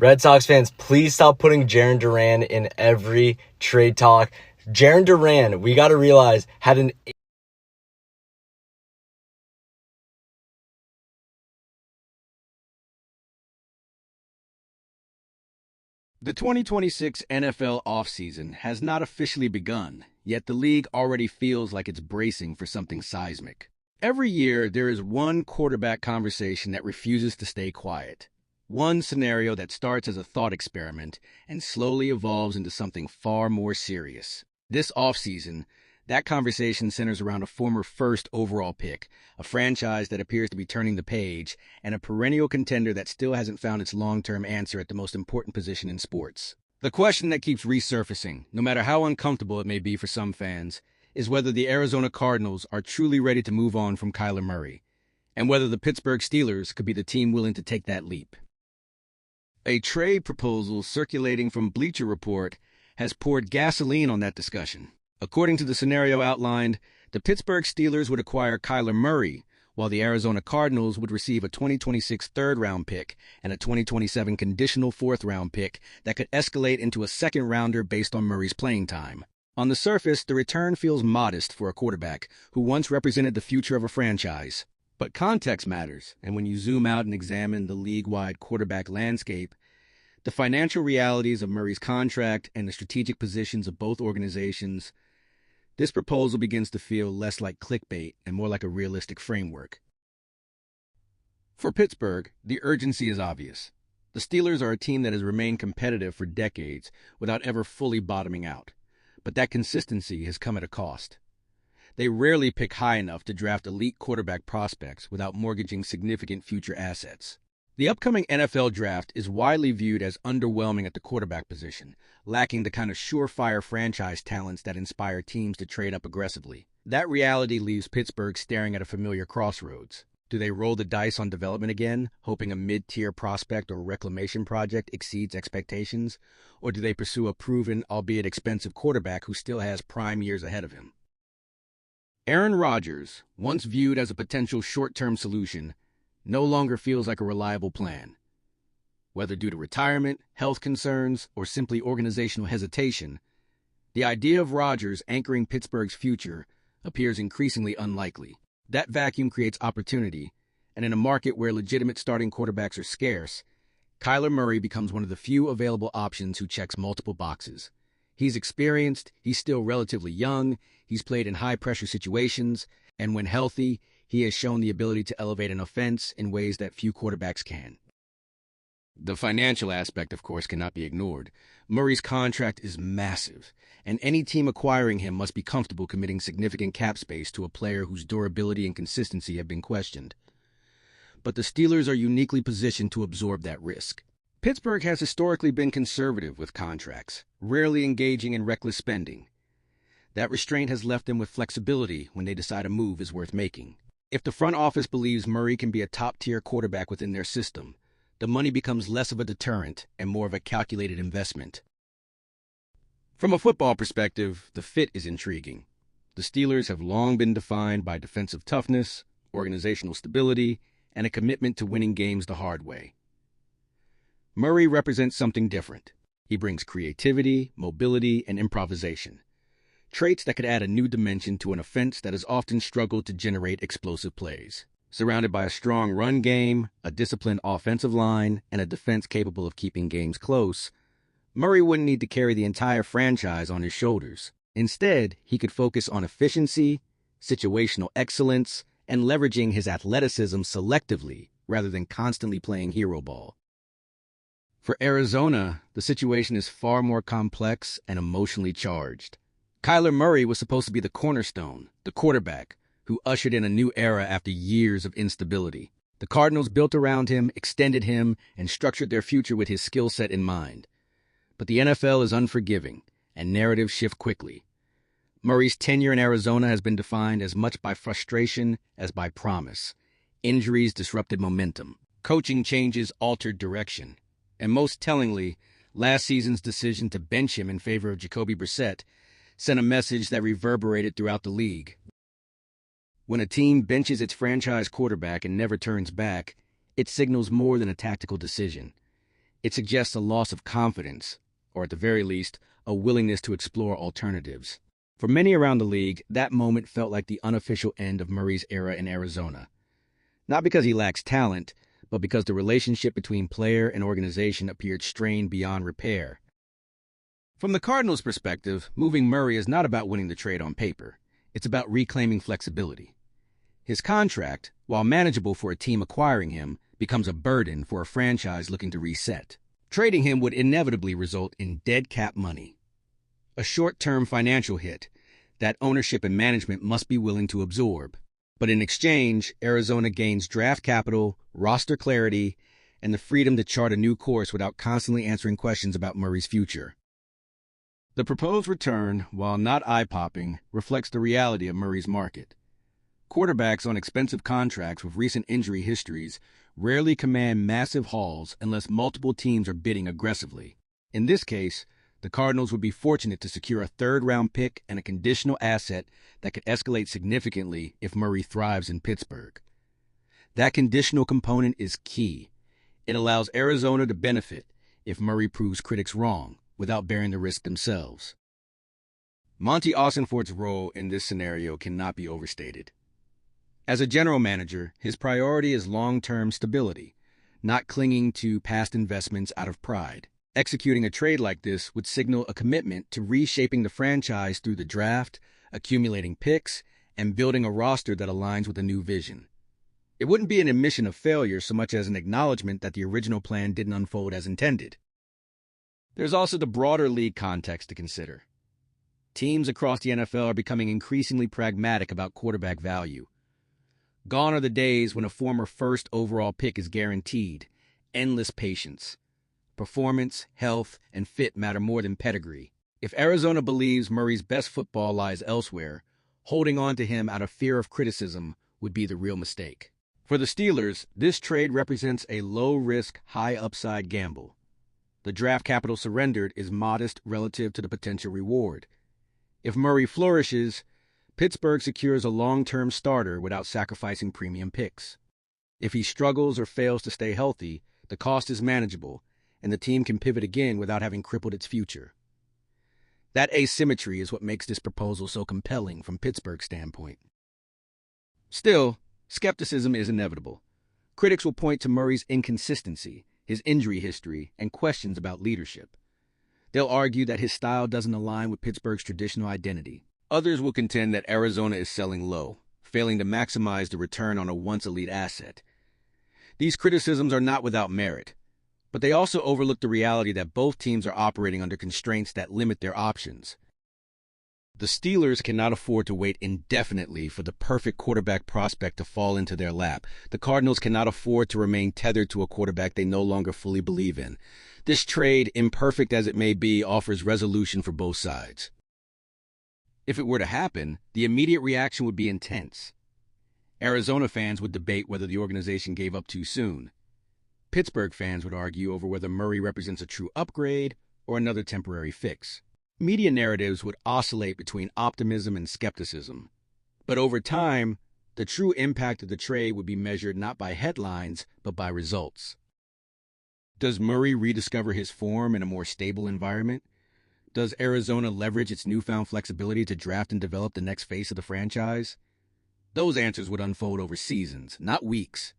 Red Sox fans, please stop putting Jarren Duran in every trade talk. Jarren Duran, we got to realize, had an The 2026 NFL offseason has not officially begun, yet the league already feels like it's bracing for something seismic. Every year, there is one quarterback conversation that refuses to stay quiet. One scenario that starts as a thought experiment and slowly evolves into something far more serious. This offseason, that conversation centers around a former first overall pick, a franchise that appears to be turning the page, and a perennial contender that still hasn't found its long-term answer at the most important position in sports. The question that keeps resurfacing, no matter how uncomfortable it may be for some fans, is whether the Arizona Cardinals are truly ready to move on from Kyler Murray, and whether the Pittsburgh Steelers could be the team willing to take that leap. A trade proposal circulating from Bleacher Report has poured gasoline on that discussion. According to the scenario outlined, the Pittsburgh Steelers would acquire Kyler Murray, while the Arizona Cardinals would receive a 2026 third-round pick and a 2027 conditional fourth-round pick that could escalate into a second-rounder based on Murray's playing time. On the surface, the return feels modest for a quarterback who once represented the future of a franchise. But context matters, and when you zoom out and examine the league-wide quarterback landscape, the financial realities of Murray's contract and the strategic positions of both organizations, this proposal begins to feel less like clickbait and more like a realistic framework. For Pittsburgh, the urgency is obvious. The Steelers are a team that has remained competitive for decades without ever fully bottoming out, but that consistency has come at a cost. They rarely pick high enough to draft elite quarterback prospects without mortgaging significant future assets. The upcoming NFL draft is widely viewed as underwhelming at the quarterback position, lacking the kind of surefire franchise talents that inspire teams to trade up aggressively. That reality leaves Pittsburgh staring at a familiar crossroads. Do they roll the dice on development again, hoping a mid-tier prospect or reclamation project exceeds expectations? Or do they pursue a proven, albeit expensive quarterback who still has prime years ahead of him? Aaron Rodgers, once viewed as a potential short-term solution, no longer feels like a reliable plan. Whether due to retirement, health concerns, or simply organizational hesitation, the idea of Rodgers anchoring Pittsburgh's future appears increasingly unlikely. That vacuum creates opportunity, and in a market where legitimate starting quarterbacks are scarce, Kyler Murray becomes one of the few available options who checks multiple boxes. He's experienced, he's still relatively young, he's played in high-pressure situations, and when healthy, he has shown the ability to elevate an offense in ways that few quarterbacks can. The financial aspect, of course, cannot be ignored. Murray's contract is massive, and any team acquiring him must be comfortable committing significant cap space to a player whose durability and consistency have been questioned. But the Steelers are uniquely positioned to absorb that risk. Pittsburgh has historically been conservative with contracts, rarely engaging in reckless spending. That restraint has left them with flexibility when they decide a move is worth making. If the front office believes Murray can be a top-tier quarterback within their system, the money becomes less of a deterrent and more of a calculated investment. From a football perspective, the fit is intriguing. The Steelers have long been defined by defensive toughness, organizational stability, and a commitment to winning games the hard way. Murray represents something different. He brings creativity, mobility, and improvisation, traits that could add a new dimension to an offense that has often struggled to generate explosive plays. Surrounded by a strong run game, a disciplined offensive line, and a defense capable of keeping games close, Murray wouldn't need to carry the entire franchise on his shoulders. Instead, he could focus on efficiency, situational excellence, and leveraging his athleticism selectively rather than constantly playing hero ball. For Arizona, the situation is far more complex and emotionally charged. Kyler Murray was supposed to be the cornerstone, the quarterback, who ushered in a new era after years of instability. The Cardinals built around him, extended him, and structured their future with his skill set in mind. But the NFL is unforgiving, and narratives shift quickly. Murray's tenure in Arizona has been defined as much by frustration as by promise. Injuries disrupted momentum. Coaching changes altered direction. And most tellingly, last season's decision to bench him in favor of Jacoby Brissett sent a message that reverberated throughout the league. When a team benches its franchise quarterback and never turns back, it signals more than a tactical decision. It suggests a loss of confidence, or at the very least, a willingness to explore alternatives. For many around the league, that moment felt like the unofficial end of Murray's era in Arizona. Not because he lacks talent, but because the relationship between player and organization appeared strained beyond repair. From the Cardinals' perspective, moving Murray is not about winning the trade on paper. It's about reclaiming flexibility. His contract, while manageable for a team acquiring him, becomes a burden for a franchise looking to reset. Trading him would inevitably result in dead cap money, a short-term financial hit that ownership and management must be willing to absorb. But in exchange, Arizona gains draft capital, roster clarity, and the freedom to chart a new course without constantly answering questions about Murray's future. The proposed return, while not eye-popping, reflects the reality of Murray's market. Quarterbacks on expensive contracts with recent injury histories rarely command massive hauls unless multiple teams are bidding aggressively. In this case, the Cardinals would be fortunate to secure a third-round pick and a conditional asset that could escalate significantly if Murray thrives in Pittsburgh. That conditional component is key. It allows Arizona to benefit if Murray proves critics wrong, without bearing the risk themselves. Monty Ossenfort's role in this scenario cannot be overstated. As a general manager, his priority is long-term stability, not clinging to past investments out of pride. Executing a trade like this would signal a commitment to reshaping the franchise through the draft, accumulating picks, and building a roster that aligns with a new vision. It wouldn't be an admission of failure so much as an acknowledgement that the original plan didn't unfold as intended. There's also the broader league context to consider. Teams across the NFL are becoming increasingly pragmatic about quarterback value. Gone are the days when a former first overall pick is guaranteed. Endless patience. Performance, health, and fit matter more than pedigree. If Arizona believes Murray's best football lies elsewhere, holding on to him out of fear of criticism would be the real mistake. For the Steelers, this trade represents a low-risk, high-upside gamble. The draft capital surrendered is modest relative to the potential reward. If Murray flourishes, Pittsburgh secures a long-term starter without sacrificing premium picks. If he struggles or fails to stay healthy, the cost is manageable, and the team can pivot again without having crippled its future. That asymmetry is what makes this proposal so compelling from Pittsburgh's standpoint. Still, skepticism is inevitable. Critics will point to Murray's inconsistency, his injury history, and questions about leadership. They'll argue that his style doesn't align with Pittsburgh's traditional identity. Others will contend that Arizona is selling low, failing to maximize the return on a once-elite asset. These criticisms are not without merit, but they also overlook the reality that both teams are operating under constraints that limit their options. The Steelers cannot afford to wait indefinitely for the perfect quarterback prospect to fall into their lap. The Cardinals cannot afford to remain tethered to a quarterback they no longer fully believe in. This trade, imperfect as it may be, offers resolution for both sides. If it were to happen, the immediate reaction would be intense. Arizona fans would debate whether the organization gave up too soon. Pittsburgh fans would argue over whether Murray represents a true upgrade or another temporary fix. Media narratives would oscillate between optimism and skepticism. But over time, the true impact of the trade would be measured not by headlines, but by results. Does Murray rediscover his form in a more stable environment? Does Arizona leverage its newfound flexibility to draft and develop the next face of the franchise? Those answers would unfold over seasons, not weeks.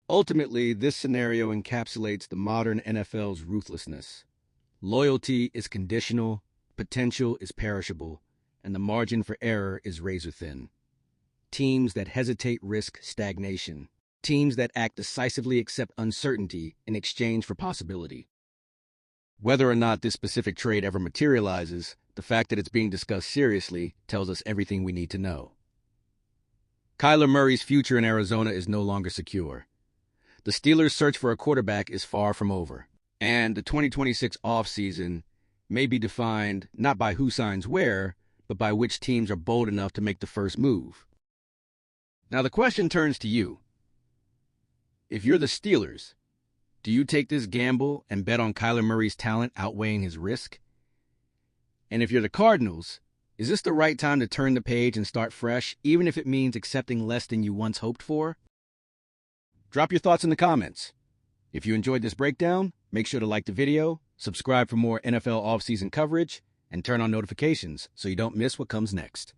Ultimately, this scenario encapsulates the modern NFL's ruthlessness. Loyalty is conditional, potential is perishable, and the margin for error is razor-thin. Teams that hesitate risk stagnation. Teams that act decisively accept uncertainty in exchange for possibility. Whether or not this specific trade ever materializes, the fact that it's being discussed seriously tells us everything we need to know. Kyler Murray's future in Arizona is no longer secure. The Steelers' search for a quarterback is far from over, and the 2026 offseason may be defined not by who signs where, but by which teams are bold enough to make the first move. Now the question turns to you. If you're the Steelers, do you take this gamble and bet on Kyler Murray's talent outweighing his risk? And if you're the Cardinals, is this the right time to turn the page and start fresh, even if it means accepting less than you once hoped for? Drop your thoughts in the comments. If you enjoyed this breakdown, make sure to like the video, subscribe for more NFL offseason coverage, and turn on notifications so you don't miss what comes next.